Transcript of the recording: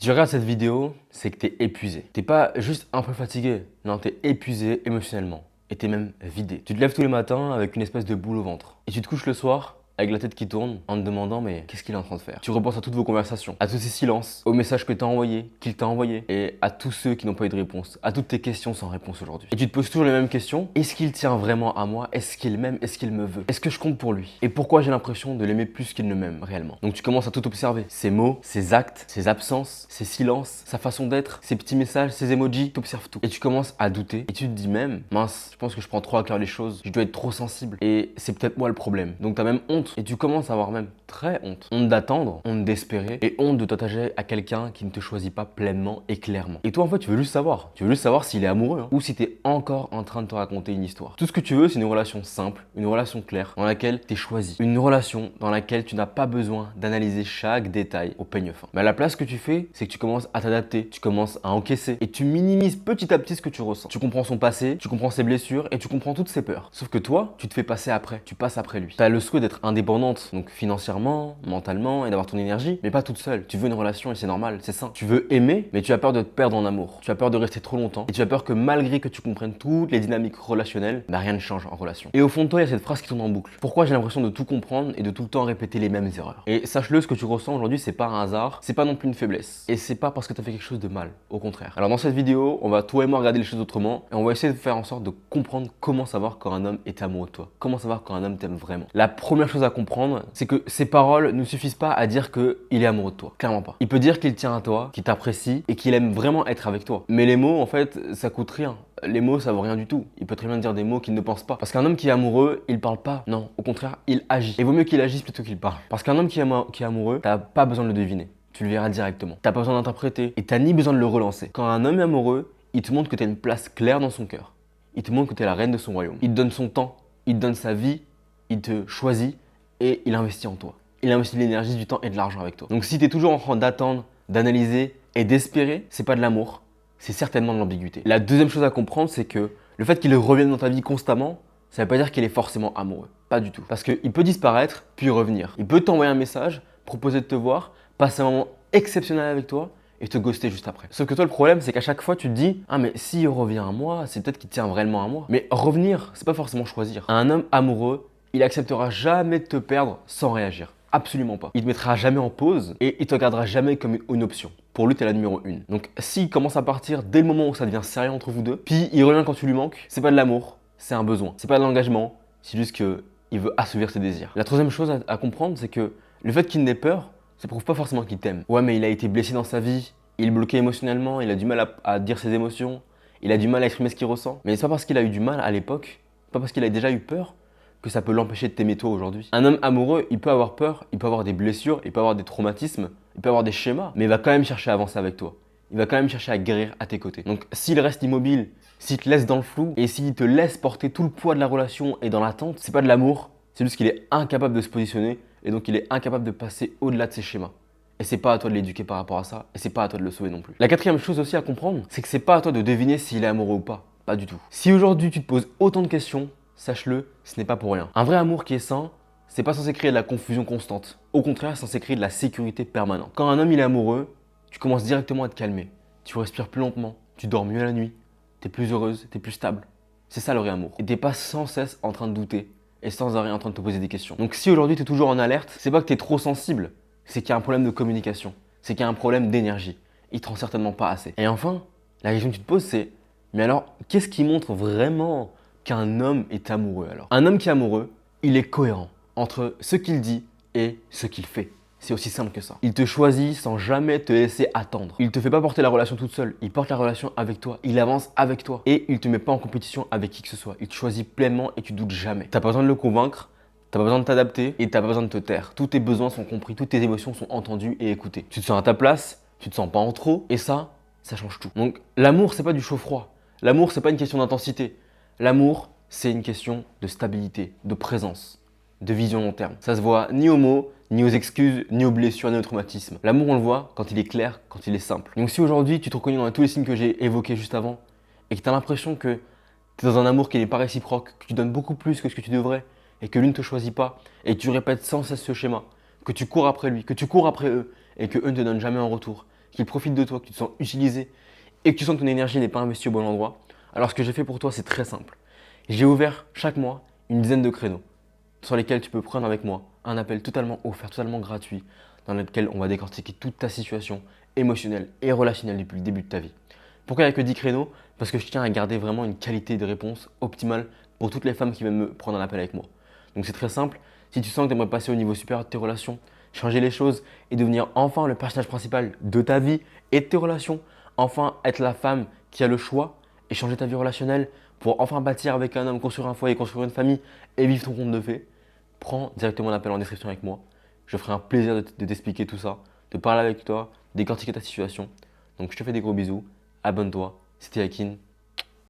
tu regardes cette vidéo, c'est que t'es épuisé. T'es pas juste un peu fatigué, non, t'es épuisé émotionnellement. Et t'es même vidé. Tu te lèves tous les matins avec une espèce de boule au ventre. Et tu te couches le soir avec la tête qui tourne en te demandant mais qu'est-ce qu'il est en train de faire? Tu repenses à toutes vos conversations, à tous ces silences, aux messages que t'as envoyés, qu'il t'a envoyés, et à tous ceux qui n'ont pas eu de réponse, à toutes tes questions sans réponse aujourd'hui. Et tu te poses toujours les mêmes questions. Est-ce qu'il tient vraiment à moi? Est-ce qu'il m'aime? Est-ce qu'il me veut? Est-ce que je compte pour lui? Et pourquoi j'ai l'impression de l'aimer plus qu'il ne m'aime réellement? Donc tu commences à tout observer. Ses mots, ses actes, ses absences, ses silences, sa façon d'être, ses petits messages, ses emojis, t'observes tout. Et tu commences à douter. Et tu te dis même, mince, je pense que je prends trop à cœur les choses, je dois être trop sensible. Et c'est peut-être moi le problème. Donc t'as même honte. Et tu commences à avoir même très honte. Honte d'attendre, honte d'espérer et honte de t'attacher à quelqu'un qui ne te choisit pas pleinement et clairement. Et toi en fait tu veux juste savoir. Tu veux juste savoir s'il est amoureux ou si t'es encore en train de te raconter une histoire. Tout ce que tu veux c'est une relation simple, une relation claire dans laquelle t'es choisi. Une relation dans laquelle tu n'as pas besoin d'analyser chaque détail au peigne fin. Mais à la place ce que tu fais c'est que tu commences à t'adapter, tu commences à encaisser et tu minimises petit à petit ce que tu ressens. Tu comprends son passé, tu comprends ses blessures et tu comprends toutes ses peurs. Sauf que toi tu te fais passer après, tu passes après lui. Tu as le souhait d'être indépendante, donc financièrement, mentalement et d'avoir ton énergie, mais pas toute seule. Tu veux une relation et c'est normal, c'est sain. Tu veux aimer, mais tu as peur de te perdre en amour. Tu as peur de rester trop longtemps et tu as peur que malgré que tu comprennes toutes les dynamiques relationnelles, bah rien ne change en relation. Et au fond de toi, il y a cette phrase qui tourne en boucle. Pourquoi j'ai l'impression de tout comprendre et de tout le temps répéter les mêmes erreurs? Et sache-le, ce que tu ressens aujourd'hui, c'est pas un hasard, c'est pas non plus une faiblesse. Et c'est pas parce que tu as fait quelque chose de mal, au contraire. Alors dans cette vidéo, on va toi et moi regarder les choses autrement et on va essayer de faire en sorte de comprendre comment savoir quand un homme est amoureux de toi. Comment savoir quand un homme t'aime vraiment. La première chose à comprendre, c'est que ces paroles ne suffisent pas à dire qu'il est amoureux de toi. Clairement pas. Il peut dire qu'il tient à toi, qu'il t'apprécie et qu'il aime vraiment être avec toi. Mais les mots, en fait, ça coûte rien. Les mots, ça vaut rien du tout. Il peut très bien dire des mots qu'il ne pense pas. Parce qu'un homme qui est amoureux, il parle pas. Non, au contraire, il agit. Et vaut mieux qu'il agisse plutôt qu'il parle. Parce qu'un homme qui est amoureux, t'as pas besoin de le deviner. Tu le verras directement. T'as pas besoin d'interpréter et t'as ni besoin de le relancer. Quand un homme est amoureux, il te montre que t'as une place claire dans son cœur. Il te montre que t'es la reine de son royaume. Il te donne son temps, il te donne sa vie, il te choisit et il investit en toi. Il investit de l'énergie, du temps et de l'argent avec toi. Donc si tu es toujours en train d'attendre, d'analyser et d'espérer, c'est pas de l'amour, c'est certainement de l'ambiguïté. La deuxième chose à comprendre, c'est que le fait qu'il revienne dans ta vie constamment, ça veut pas dire qu'il est forcément amoureux. Pas du tout. Parce qu'il peut disparaître, puis revenir. Il peut t'envoyer un message, proposer de te voir, passer un moment exceptionnel avec toi et te ghoster juste après. Sauf que toi, le problème, c'est qu'à chaque fois, tu te dis « Ah, mais s'il revient à moi, c'est peut-être qu'il tient vraiment à moi. » Mais revenir, c'est pas forcément choisir. Un homme amoureux, il acceptera jamais de te perdre sans réagir. Absolument pas. Il te mettra jamais en pause et il te regardera jamais comme une option. Pour lui, t'es la numéro 1. Donc s'il commence à partir dès le moment où ça devient sérieux entre vous deux, puis il revient quand tu lui manques, c'est pas de l'amour, c'est un besoin. C'est pas de l'engagement, c'est juste qu'il veut assouvir ses désirs. La troisième chose à comprendre, c'est que le fait qu'il n'ait peur, ça prouve pas forcément qu'il t'aime. Ouais, mais il a été blessé dans sa vie, il est bloqué émotionnellement, il a du mal à dire ses émotions, il a du mal à exprimer ce qu'il ressent. Mais c'est pas parce qu'il a eu du mal à l'époque, pas parce qu'il a déjà eu peur, que ça peut l'empêcher de t'aimer toi aujourd'hui. Un homme amoureux, il peut avoir peur, il peut avoir des blessures, il peut avoir des traumatismes, il peut avoir des schémas, mais il va quand même chercher à avancer avec toi. Il va quand même chercher à guérir à tes côtés. Donc s'il reste immobile, s'il te laisse dans le flou et s'il te laisse porter tout le poids de la relation et dans l'attente, c'est pas de l'amour, c'est juste qu'il est incapable de se positionner et donc il est incapable de passer au-delà de ses schémas. Et c'est pas à toi de l'éduquer par rapport à ça, et c'est pas à toi de le sauver non plus. La quatrième chose aussi à comprendre, c'est que c'est pas à toi de deviner s'il est amoureux ou pas. Pas du tout. Si aujourd'hui tu te poses autant de questions, sache-le, ce n'est pas pour rien. Un vrai amour qui est sain, c'est pas censé créer de la confusion constante. Au contraire, c'est censé créer de la sécurité permanente. Quand un homme il est amoureux, tu commences directement à te calmer. Tu respires plus lentement, tu dors mieux la nuit, t'es plus heureuse, t'es plus stable. C'est ça le vrai amour. Et t'es pas sans cesse en train de douter et sans arrêt en train de te poser des questions. Donc si aujourd'hui t'es toujours en alerte, c'est pas que t'es trop sensible, c'est qu'il y a un problème de communication, c'est qu'il y a un problème d'énergie. Il te rend certainement pas assez. Et enfin, la question que tu te poses c'est, mais alors, qu'est-ce qui montre vraiment qu'un homme est amoureux alors? Un homme qui est amoureux, il est cohérent entre ce qu'il dit et ce qu'il fait. C'est aussi simple que ça. Il te choisit sans jamais te laisser attendre. Il te fait pas porter la relation toute seule. Il porte la relation avec toi. Il avance avec toi. Et il te met pas en compétition avec qui que ce soit. Il te choisit pleinement et tu doutes jamais. T'as pas besoin de le convaincre. T'as pas besoin de t'adapter et t'as pas besoin de te taire. Tous tes besoins sont compris. Toutes tes émotions sont entendues et écoutées. Tu te sens à ta place. Tu te sens pas en trop. Et ça change tout. Donc l'amour, c'est pas du chaud-froid. L'amour, c'est pas une question d'intensité. L'amour, c'est une question de stabilité, de présence, de vision long terme. Ça se voit ni aux mots, ni aux excuses, ni aux blessures, ni aux traumatismes. L'amour, on le voit quand il est clair, quand il est simple. Donc si aujourd'hui, tu te reconnais dans tous les signes que j'ai évoqués juste avant et que tu as l'impression que tu es dans un amour qui n'est pas réciproque, que tu donnes beaucoup plus que ce que tu devrais et que lui ne te choisit pas et que tu répètes sans cesse ce schéma, que tu cours après lui, que tu cours après eux et que eux ne te donnent jamais en retour, qu'ils profitent de toi, que tu te sens utilisé et que tu sens que ton énergie n'est pas investie au bon endroit, alors ce que j'ai fait pour toi, c'est très simple. J'ai ouvert chaque mois une dizaine de créneaux sur lesquels tu peux prendre avec moi un appel totalement offert, totalement gratuit, dans lequel on va décortiquer toute ta situation émotionnelle et relationnelle depuis le début de ta vie. Pourquoi il n'y a que 10 créneaux? Parce que je tiens à garder vraiment une qualité de réponse optimale pour toutes les femmes qui viennent me prendre un appel avec moi. Donc c'est très simple, si tu sens que tu aimerais passer au niveau supérieur de tes relations, changer les choses et devenir enfin le personnage principal de ta vie et de tes relations, enfin être la femme qui a le choix et changer ta vie relationnelle pour enfin bâtir avec un homme, construire un foyer, construire une famille et vivre ton conte de fées, prends directement l'appel en description avec moi. Je ferai un plaisir de t'expliquer tout ça, de parler avec toi, décortiquer ta situation. Donc je te fais des gros bisous, abonne-toi, c'était Yakin,